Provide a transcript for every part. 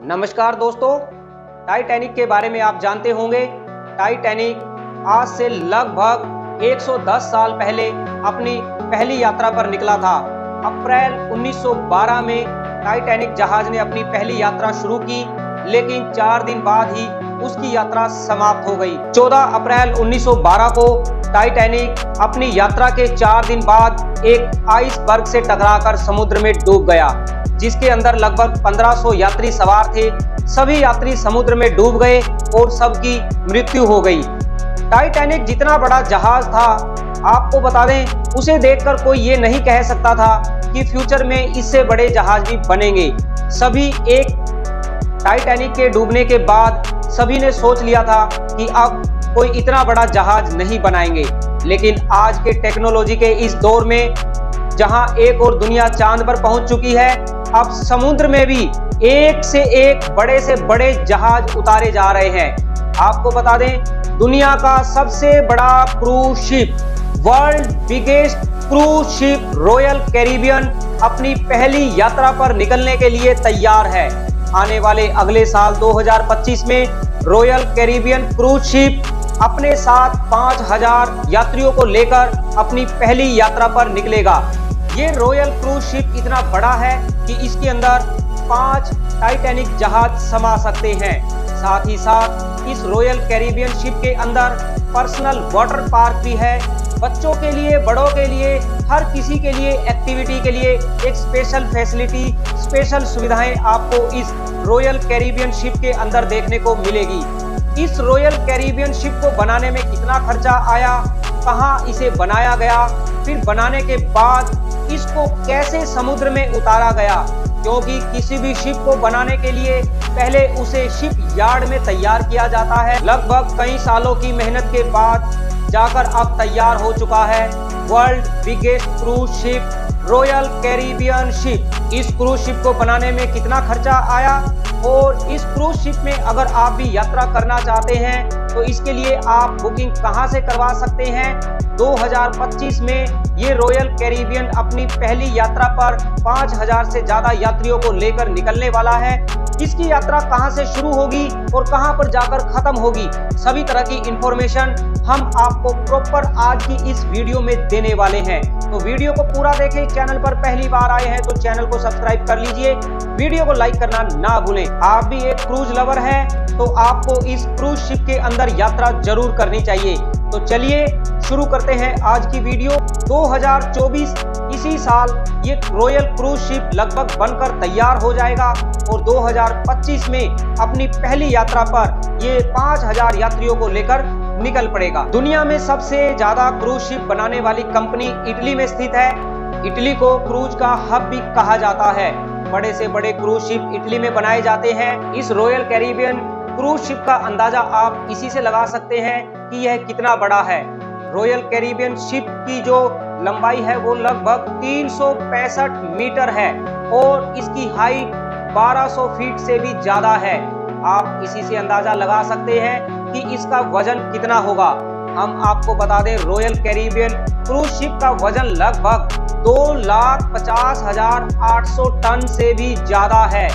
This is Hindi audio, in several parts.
नमस्कार दोस्तों, टाइटैनिक के बारे में आप जानते होंगे। टाइटैनिक आज से लगभग 110 साल पहले अपनी पहली यात्रा पर निकला था। अप्रैल 1912 में टाइटैनिक जहाज ने अपनी पहली यात्रा शुरू की, लेकिन 4 दिन बाद ही उसकी यात्रा समाप्त हो गई। 14 अप्रैल 1912 को टाइटैनिक अपनी यात्रा के 4 दिन बाद एक आइसबर्ग से टकराकर समुद्र में डूब गया, जिसके अंदर लगभग 1500 यात्री सवार थे। सभी यात्री समुद्र में डूब गए और सबकी मृत्यु हो गई। टाइटैनिक जितना बड़ा जहाज था, आपको बता दें, उसे देखकर कोई ये नहीं कह सकता था कि फ्यूचर में इससे बड़े जहाज भी बनेंगे। सभी एक टाइटैनिक के डूबने के बाद सभी ने सोच लिया था कि अब कोई इतना बड़ा जहाज नहीं बनाएंगे। लेकिन आज के टेक्नोलॉजी के इस दौर में, जहां एक और दुनिया चांद पर पहुंच चुकी है, अब समुद्र में भी एक से एक बड़े से बड़े जहाज उतारे जा रहे हैं। आपको बता दें, दुनिया का सबसे बड़ा cruise ship, world biggest cruise ship royal Caribbean अपनी पहली यात्रा पर निकलने के लिए तैयार है। आने वाले अगले साल 2025 में रॉयल कैरिबियन क्रूज शिप अपने साथ 5000 यात्रियों को लेकर अपनी पहली यात्रा पर निकलेगा। ये रॉयल क्रूज शिप इतना बड़ा है कि इसके अंदर 5 टाइटैनिक जहाज समा सकते हैं। साथ ही साथ इस रॉयल कैरिबियन शिप के अंदर पर्सनल वाटर पार्क भी है। बच्चों के लिए, बड़ों के लिए, हर किसी के लिए एक्टिविटी के लिए एक स्पेशल फैसिलिटी, स्पेशल सुविधाएं आपको इस रॉयल कैरिबियन शिप के अंदर देखने को मिलेगी। इस रॉयल कैरिबियन शिप को बनाने में कितना खर्चा आया, कहां इसे बनाया गया, फिर बनाने के बाद इसको कैसे समुद्र में उतारा गया, क्योंकि किसी भी शिप को बनाने के लिए पहले उसे शिप यार्ड में तैयार किया जाता है। लगभग कई सालों की मेहनत के बाद जाकर अब तैयार हो चुका है world biggest cruise ship royal Caribbean ship. इस क्रूज शिप को बनाने में कितना खर्चा आया और इस क्रूज शिप में अगर आप भी यात्रा करना चाहते हैं तो इसके लिए आप बुकिंग कहां से करवा सकते हैं। 2025 में ये रॉयल कैरिबियन अपनी पहली यात्रा पर 5000 से ज्यादा यात्रियों को लेकर निकलने वाला है। इसकी यात्रा कहां से शुरू होगी और कहां पर जाकर खत्म होगी, सभी तरह की इंफॉर्मेशन हम आपको प्रॉपर आज की इस वीडियो में देने वाले हैं। तो वीडियो को पूरा देखें। चैनल पर पहली बार आए हैं तो चैनल को सब्सक्राइब कर लीजिए, वीडियो को लाइक करना ना भूलें। आप भी एक क्रूज लवर हैं तो आपको इस क्रूज शिप के अंदर यात्रा जरूर करनी चाहिए। तो चलिए शुरू करते हैं आज की वीडियो। 2024 इसी साल ये रॉयल क्रूज शिप लगभग बनकर तैयार हो जाएगा और 2025 में अपनी पहली यात्रा पर ये 5000 यात्रियों को लेकर निकल पड़ेगा। दुनिया में सबसे ज्यादा क्रूज शिप बनाने वाली कंपनी इटली में स्थित है। इटली को क्रूज का हब भी कहा जाता है। बड़े से बड़े क्रूज शिप इटली में बनाए जाते हैं। इस रॉयल कैरिबियन क्रूज शिप का अंदाजा आप इसी से लगा सकते हैं कि यह कितना बड़ा है। रॉयल कैरिबियन शिप की जो लंबाई है वो लगभग 365 मीटर है और इसकी हाइट 1200 फीट से भी ज्यादा है। आप इसी से अंदाजा लगा सकते हैं कि इसका वजन कितना होगा। हम आपको बता दें, रॉयल कैरिबियन क्रूज शिप का वजन लगभग 2,50,800 टन से भी ज्यादा है।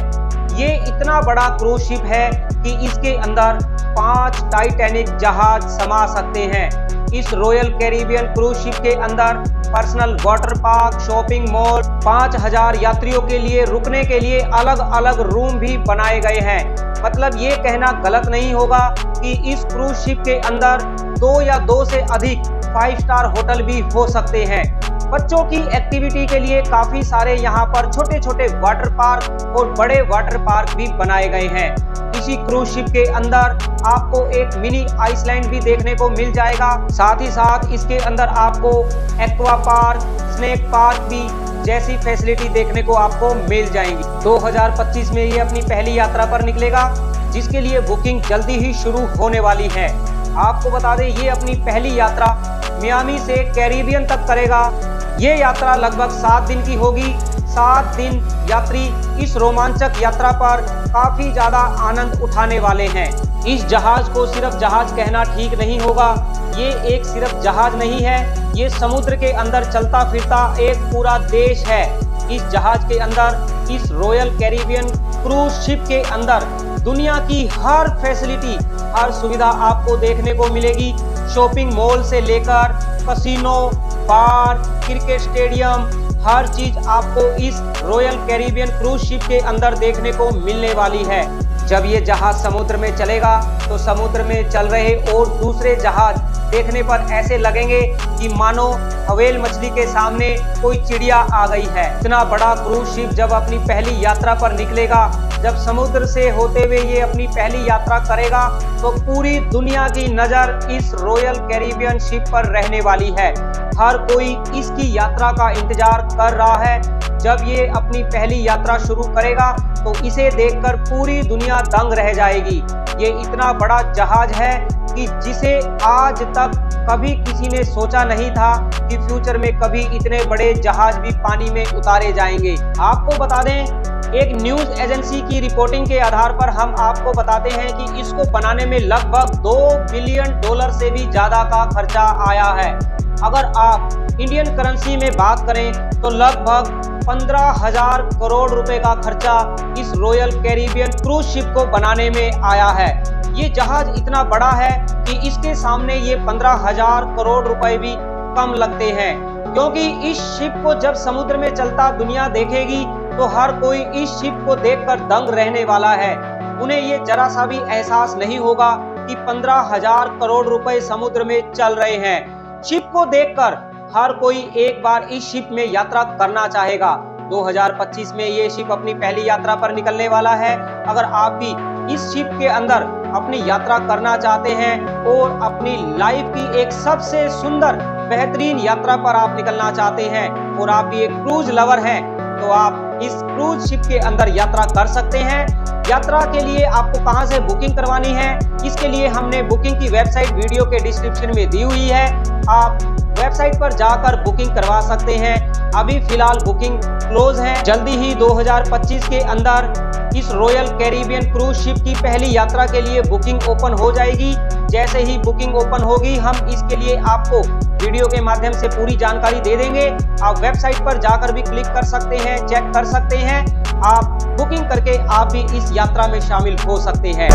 ये इतना बड़ा क्रूज शिप है कि इसके अंदर 5 टाइटैनिक जहाज समा सकते हैं। इस रॉयल कैरिबियन क्रूज शिप के अंदर personal water park, shopping mall, 5000 यात्रियों के लिए रुकने के लिए अलग अलग रूम भी बनाए गए हैं। मतलब ये कहना गलत नहीं होगा कि इस क्रूज शिप के अंदर 2 या 2 से अधिक 5 स्टार होटल भी हो सकते हैं। बच्चों की एक्टिविटी के लिए काफी सारे यहाँ पर छोटे छोटे वाटर पार्क और बड़े वाटर पार्क भी बनाए गए हैं। इसी क्रूज शिप के अंदर आपको एक मिनी आइसलैंड भी देखने को मिल जाएगा। साथ ही साथ इसके अंदर आपको एक्वा पार्क, स्नेक पार्क भी जैसी फैसिलिटी देखने को आपको मिल जाएंगी। 2025 में ये अपनी पहली यात्रा पर निकलेगा, जिसके लिए बुकिंग जल्दी ही शुरू होने वाली है। आपको बता दें, ये अपनी पहली यात्रा मियामी से कैरिबियन तक करेगा। ये यात्रा लगभग 7 दिन की होगी। 7 दिन यात्री इस रोमांचक यात्रा पर काफी ज्यादा आनंद उठाने वाले हैं। इस जहाज को सिर्फ जहाज कहना ठीक नहीं होगा। ये एक सिर्फ जहाज नहीं है, ये समुद्र के अंदर चलता फिरता एक पूरा देश है। इस जहाज के अंदर, इस रॉयल कैरिबियन क्रूज शिप के अंदर दुनिया की हर फैसिलिटी, हर सुविधा आपको देखने को मिलेगी। शॉपिंग मॉल से लेकर कैसीनो, बार, क्रिकेट स्टेडियम, हर चीज आपको इस रॉयल कैरिबियन क्रूज शिप के अंदर देखने को मिलने वाली है। जब ये जहाज समुद्र में चलेगा तो समुद्र में चल रहे और दूसरे जहाज देखने पर ऐसे लगेंगे कि मानो हवेल मछली के सामने कोई चिड़िया आ गई है। इतना बड़ा क्रूज शिप जब अपनी पहली यात्रा पर निकलेगा, जब समुद्र से होते हुए ये अपनी पहली यात्रा करेगा, तो पूरी दुनिया की नजर इस रॉयल कैरिबियन शिप पर रहने वाली है। हर कोई इसकी यात्रा का इंतजार कर रहा है। जब ये अपनी पहली यात्रा शुरू करेगा तो इसे देखकर पूरी दुनिया दंग रह जाएगी। ये इतना बड़ा जहाज है कि जिसे आज तक कभी किसी ने सोचा नहीं था कि फ्यूचर में कभी इतने बड़े जहाज भी पानी में उतारे जाएंगे। आपको बता दें, एक न्यूज एजेंसी की रिपोर्टिंग के आधार पर हम आपको बताते हैं कि इसको बनाने में लगभग $2 बिलियन से भी ज्यादा का खर्चा आया है। अगर आप इंडियन करेंसी में बात करें तो लगभग 15,000 करोड़ रुपए का खर्चा इस रॉयल कैरिबियन क्रूज शिप को बनाने में आया है। ये जहाज इतना बड़ा है कि इसके सामने ये 15,000 करोड़ रुपए भी कम लगते हैं, क्योंकि इस शिप को जब समुद्र में चलता दुनिया देखेगी तो हर कोई इस शिप को देखकर दंग रहने वाला है। उन्हें ये जरा सा भी एहसास नहीं होगा कि 15,000 करोड़ रुपए समुद्र में चल रहे हैं। शिप को देखकर हर कोई एक बार इस शिप में यात्रा करना चाहेगा। 2025 में ये शिप अपनी पहली यात्रा पर निकलने वाला है। अगर आप भी इस शिप के अंदर अपनी यात्रा करना चाहते हैं और अपनी लाइफ की एक सबसे सुंदर बेहतरीन यात्रा पर आप निकलना चाहते हैं और आप भी एक क्रूज लवर हैं, तो आप इस क्रूज शिप के अंदर यात्रा कर सकते हैं। यात्रा के लिए आपको कहां से बुकिंग करवानी है, इसके लिए हमने बुकिंग की वेबसाइट वीडियो के डिस्क्रिप्शन में दी हुई है। आप वेबसाइट पर जाकर बुकिंग करवा सकते हैं। अभी फिलहाल बुकिंग क्लोज है। जल्दी ही 2025 के अंदर इस रॉयल कैरिबियन क्रूज शिप की पहली यात्रा के लिए बुकिंग ओपन हो जाएगी। जैसे ही बुकिंग ओपन होगी हम इसके लिए आपको वीडियो के माध्यम से पूरी जानकारी दे देंगे। आप वेबसाइट पर जाकर भी क्लिक कर सकते हैं, चेक कर सकते हैं। आप बुकिंग करके आप भी इस यात्रा में शामिल हो सकते हैं।